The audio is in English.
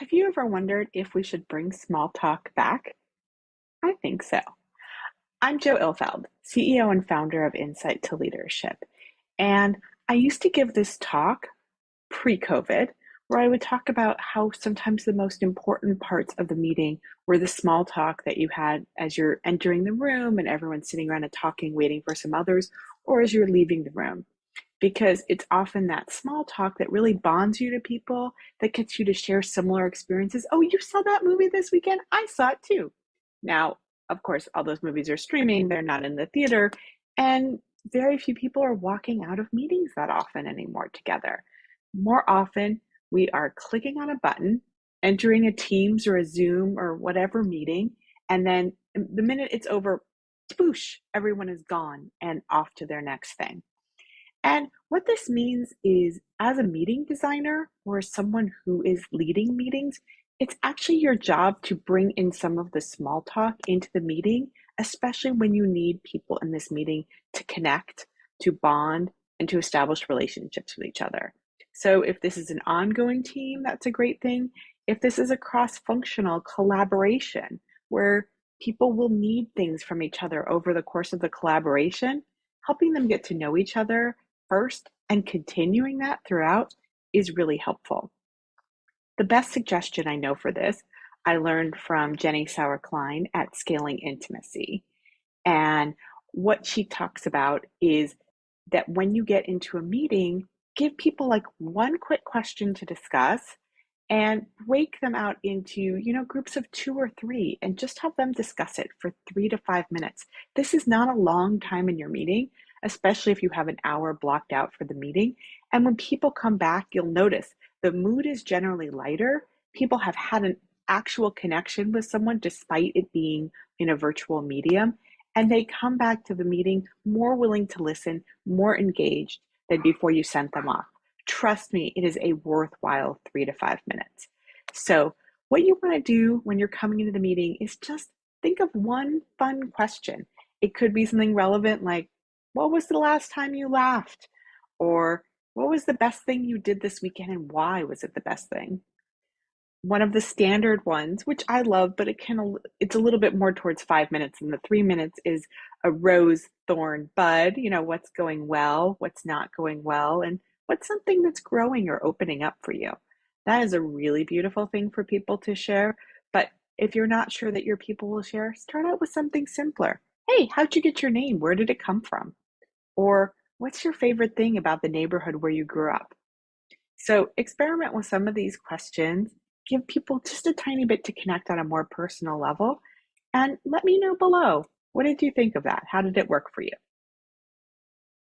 Have you ever wondered if we should bring small talk back? I think so. I'm Joe Ilfeld, CEO and founder of Insight to Leadership. And I used to give this talk pre-COVID where I would talk about how sometimes the most important parts of the meeting were the small talk that you had as you're entering the room and everyone's sitting around and talking, waiting for some others, or as you're leaving the room, because it's often that small talk that really bonds you to people, that gets you to share similar experiences. Oh, you saw that movie this weekend? I saw it too. Now, of course, all those movies are streaming, they're not in the theater, and very few people are walking out of meetings that often anymore together. More often, we are clicking on a button, entering a Teams or a Zoom or whatever meeting, and then the minute it's over, boosh, everyone is gone and off to their next thing. And what this means is, as a meeting designer or as someone who is leading meetings, it's actually your job to bring in some of the small talk into the meeting, especially when you need people in this meeting to connect, to bond, and to establish relationships with each other. So if this is an ongoing team, that's a great thing. If this is a cross-functional collaboration where people will need things from each other over the course of the collaboration, helping them get to know each other first and continuing that throughout is really helpful. The best suggestion I know for this, I learned from Jenny Sauer Klein at Scaling Intimacy. And what she talks about is that when you get into a meeting, give people like one quick question to discuss and break them out into, groups of two or three and just have them discuss it for 3 to 5 minutes. This is not a long time in your meeting, especially if you have an hour blocked out for the meeting. And when people come back, you'll notice the mood is generally lighter. People have had an actual connection with someone despite it being in a virtual medium. And they come back to the meeting more willing to listen, more engaged than before you sent them off. Trust me, it is a worthwhile 3 to 5 minutes. So, what you want to do when you're coming into the meeting is just think of one fun question. It could be something relevant like, what was the last time you laughed? Or what was the best thing you did this weekend and why was it the best thing? One of the standard ones, which I love, but it's a little bit more towards 5 minutes, and the 3 minutes is a rose, thorn, bud. What's going well, what's not going well, and what's something that's growing or opening up for you. That is a really beautiful thing for people to share. But if you're not sure that your people will share, start out with something simpler. Hey, how'd you get your name? Where did it come from? Or what's your favorite thing about the neighborhood where you grew up? So experiment with some of these questions, give people just a tiny bit to connect on a more personal level, and let me know below. What did you think of that? How did it work for you?